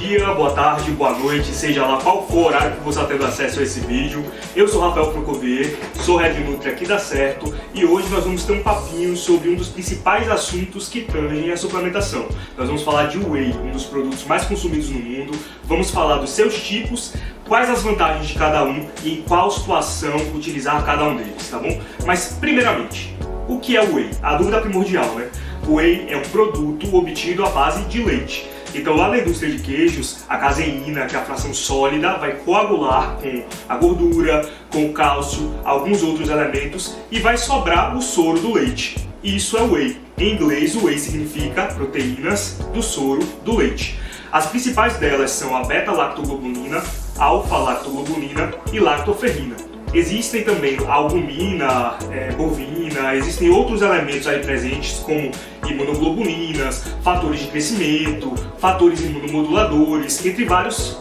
dia, boa tarde, boa noite, seja lá qual for o horário que você está tendo acesso a esse vídeo. Eu sou Rafael Francovier, sou Head Nutri aqui da Certo e hoje nós vamos ter um papinho sobre um dos principais assuntos que tangem a suplementação. Nós vamos falar de whey, um dos produtos mais consumidos no mundo, vamos falar dos seus tipos, quais as vantagens de cada um e em qual situação utilizar cada um deles, tá bom? Mas primeiramente, o que é o whey? A dúvida primordial, né? O whey é um produto obtido à base de leite. Então lá na indústria de queijos, a caseína, que é a fração sólida, vai coagular com a gordura, com o cálcio, alguns outros elementos e vai sobrar o soro do leite. Isso é whey. Em inglês, o whey significa proteínas do soro do leite. As principais delas são a beta-lactoglobulina, alfa-lactoglobulina e lactoferrina. Existem também albumina, bovina, existem outros elementos aí presentes como imunoglobulinas, fatores de crescimento, fatores imunomoduladores, entre vários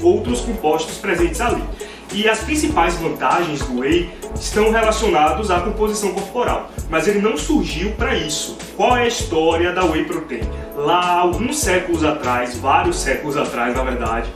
outros compostos presentes ali. E as principais vantagens do whey estão relacionadas à composição corporal, mas ele não surgiu para isso. Qual é a história da whey protein? Lá, alguns séculos atrás, vários séculos atrás na verdade,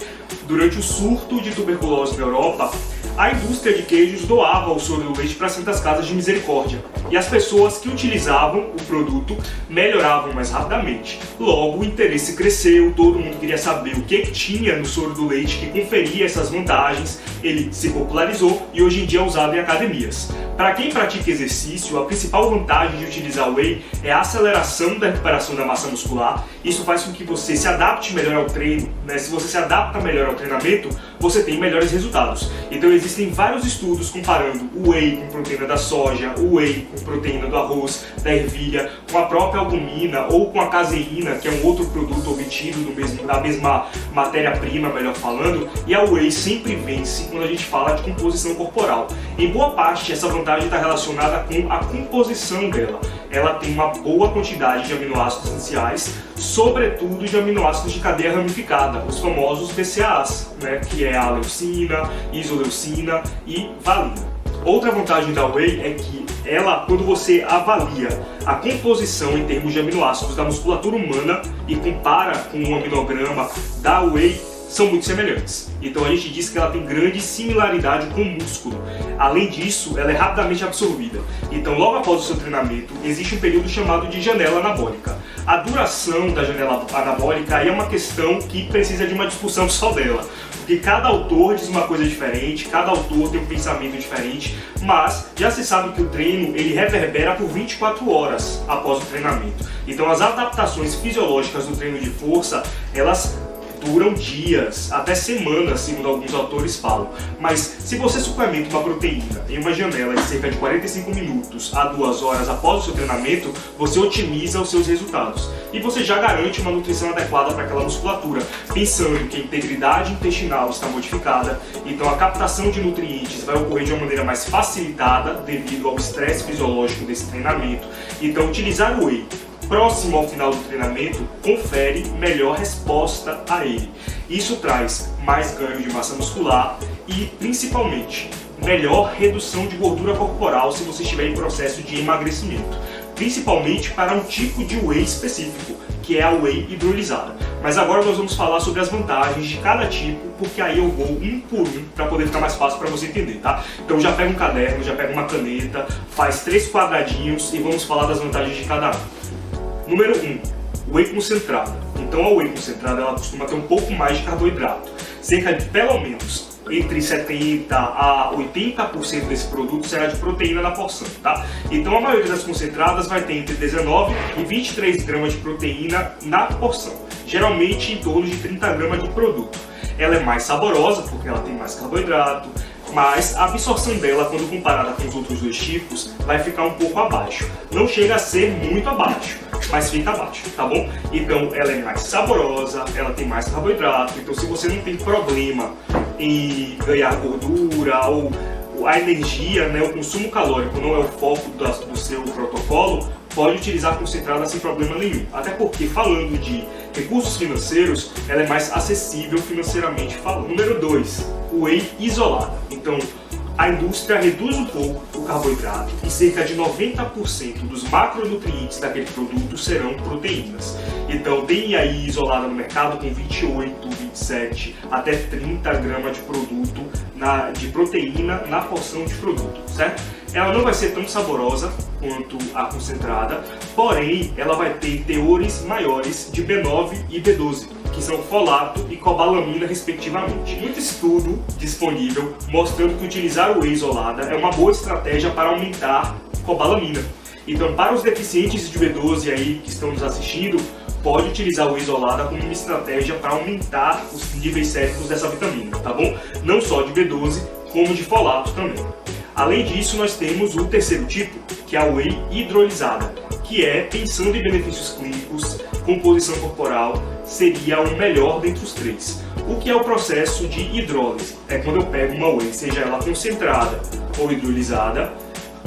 durante o surto de tuberculose na Europa, a indústria de queijos doava o soro do leite para santas casas de misericórdia e as pessoas que utilizavam o produto melhoravam mais rapidamente. Logo, o interesse cresceu, todo mundo queria saber o que tinha no soro do leite que conferia essas vantagens, ele se popularizou e hoje em dia é usado em academias. Para quem pratica exercício, a principal vantagem de utilizar o whey é a aceleração da recuperação da massa muscular. Isso faz com que você se adapte melhor ao treino, Se você se adapta melhor ao treinamento, você tem melhores resultados. Então existem vários estudos comparando o whey com proteína da soja, o whey com proteína do arroz, da ervilha, com a própria albumina ou com a caseína, que é um outro produto obtido da mesma matéria-prima, melhor falando, e a whey sempre vence quando a gente fala de composição corporal. Em boa parte, essa vantagem está relacionada com a composição dela. Ela tem uma boa quantidade de aminoácidos essenciais, sobretudo de aminoácidos de cadeia ramificada, os famosos BCAAs, que é a leucina, isoleucina e valina. Outra vantagem da whey é que ela, quando você avalia a composição em termos de aminoácidos da musculatura humana e compara com o aminograma da whey, são muito semelhantes. Então a gente diz que ela tem grande similaridade com o músculo. Além disso, ela é rapidamente absorvida. Então logo após o seu treinamento, existe um período chamado de janela anabólica. A duração da janela anabólica aí é uma questão que precisa de uma discussão só dela. Porque cada autor diz uma coisa diferente, cada autor tem um pensamento diferente, mas já se sabe que o treino ele reverbera por 24 horas após o treinamento. Então as adaptações fisiológicas do treino de força, elas duram dias, até semanas, segundo alguns autores falam. Mas se você suplementa uma proteína em uma janela de cerca de 45 minutos a 2 horas após o seu treinamento, você otimiza os seus resultados. E você já garante uma nutrição adequada para aquela musculatura, pensando que a integridade intestinal está modificada, então a captação de nutrientes vai ocorrer de uma maneira mais facilitada devido ao estresse fisiológico desse treinamento. Então utilizar o whey próximo ao final do treinamento confere melhor resposta a ele. Isso traz mais ganho de massa muscular e, principalmente, melhor redução de gordura corporal se você estiver em processo de emagrecimento, principalmente para um tipo de whey específico, que é a whey hidrolisada. Mas agora nós vamos falar sobre as vantagens de cada tipo, porque aí eu vou um por um para poder ficar mais fácil para você entender, tá? Então já pega um caderno, já pega uma caneta, faz 3 quadradinhos e vamos falar das vantagens de cada um. Número 1, whey concentrada. Então a whey concentrada ela costuma ter um pouco mais de carboidrato, cerca de pelo menos entre 70% a 80% desse produto será de proteína na porção, tá? Então a maioria das concentradas vai ter entre 19 e 23 gramas de proteína na porção, geralmente em torno de 30 gramas de produto. Ela é mais saborosa porque ela tem mais carboidrato, mas a absorção dela, quando comparada com os outros dois tipos, vai ficar um pouco abaixo. Não chega a ser muito abaixo, mas fica abaixo, tá bom? Então ela é mais saborosa, ela tem mais carboidrato, então se você não tem problema em ganhar gordura ou a energia, o consumo calórico não é o foco do seu protocolo, pode utilizar concentrada sem problema nenhum. Até porque, falando de recursos financeiros, ela é mais acessível financeiramente falando. Número 2, o whey isolado. Então, a indústria reduz um pouco o o carboidrato e cerca de 90% dos macronutrientes daquele produto serão proteínas. Então tem aí isolada no mercado com 28, 27 até 30 gramas de produto de proteína na porção de produto, certo? Ela não vai ser tão saborosa quanto a concentrada, porém ela vai ter teores maiores de B9 e B12, que são folato e cobalamina respectivamente. Muito estudo disponível mostrando que utilizar o whey isolada é uma boa estratégia para aumentar cobalamina. Então, para os deficientes de B12 aí que estão nos assistindo, pode utilizar o whey isolada como uma estratégia para aumentar os níveis séricos dessa vitamina, tá bom? Não só de B12, como de folato também. Além disso, nós temos o terceiro tipo, que é a whey hidrolisada, que é, pensando em benefícios clínicos, composição corporal, seria o melhor dentre os três. O que é o processo de hidrólise? É quando eu pego uma whey, seja ela concentrada ou hidrolisada,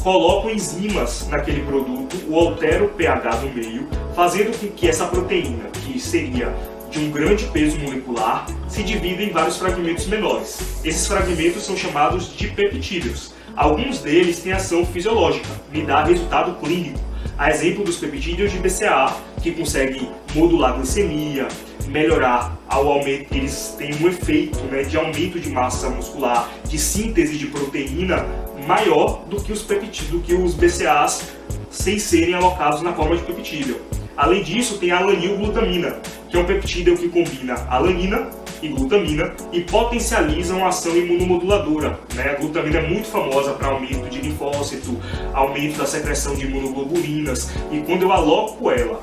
coloco enzimas naquele produto, o altero o pH do meio, fazendo com que essa proteína, que seria de um grande peso molecular, se divida em vários fragmentos menores. Esses fragmentos são chamados de peptídeos. Alguns deles têm ação fisiológica, me dá resultado clínico. A exemplo dos peptídeos de BCAA, que conseguem modular a glicemia, melhorar ao aumento, eles têm um efeito, né, de aumento de massa muscular, de síntese de proteína maior do que os peptídeos, do que os BCAAs sem serem alocados na forma de peptídeo. Além disso, tem a alanilglutamina, que é um peptídeo que combina alanina e glutamina e potencializam a ação imunomoduladora, né? A glutamina é muito famosa para aumento de linfócito, aumento da secreção de imunoglobulinas, e quando eu aloco ela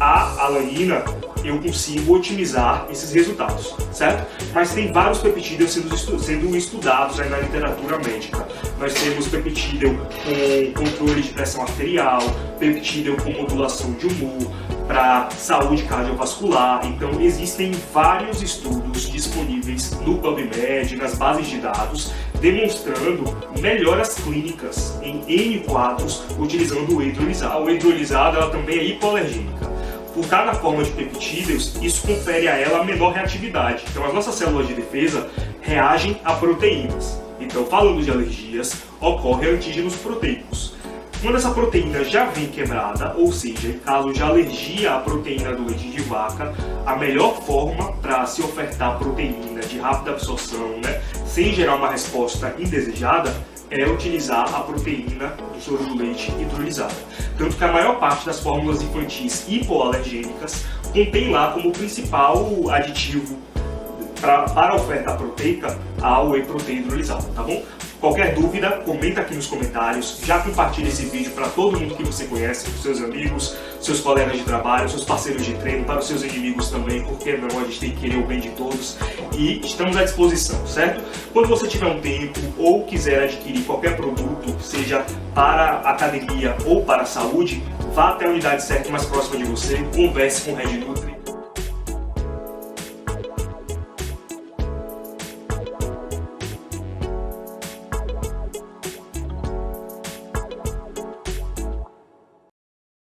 a alanina, eu consigo otimizar esses resultados, certo? Mas tem vários peptídeos sendo estudados aí na literatura médica. Nós temos peptídeo com controle de pressão arterial, peptídeo com modulação de humor, para saúde cardiovascular. Então existem vários estudos disponíveis no PubMed, nas bases de dados, demonstrando melhoras clínicas em N quadros utilizando o whey hidrolisado. A whey hidrolisada ela também é hipoalergênica. Por estar na forma de peptídeos, isso confere a ela a menor reatividade. Então as nossas células de defesa reagem a proteínas. Então, falando de alergias, ocorre antígenos proteicos. Quando essa proteína já vem quebrada, ou seja, em caso de alergia à proteína do leite de vaca, a melhor forma para se ofertar proteína de rápida absorção, né, sem gerar uma resposta indesejada, é utilizar a proteína do soro do leite hidrolisada. Tanto que a maior parte das fórmulas infantis hipoalergênicas contém lá como principal aditivo para a oferta proteica a whey protein hidrolisada, tá bom? Qualquer dúvida, comenta aqui nos comentários, já compartilha esse vídeo para todo mundo que você conhece, para os seus amigos, seus colegas de trabalho, seus parceiros de treino, para os seus inimigos também, porque não, a gente tem que querer o bem de todos e estamos à disposição, certo? Quando você tiver um tempo ou quiser adquirir qualquer produto, seja para academia ou para a saúde, vá até a unidade certa mais próxima de você, converse com o Red Nutri.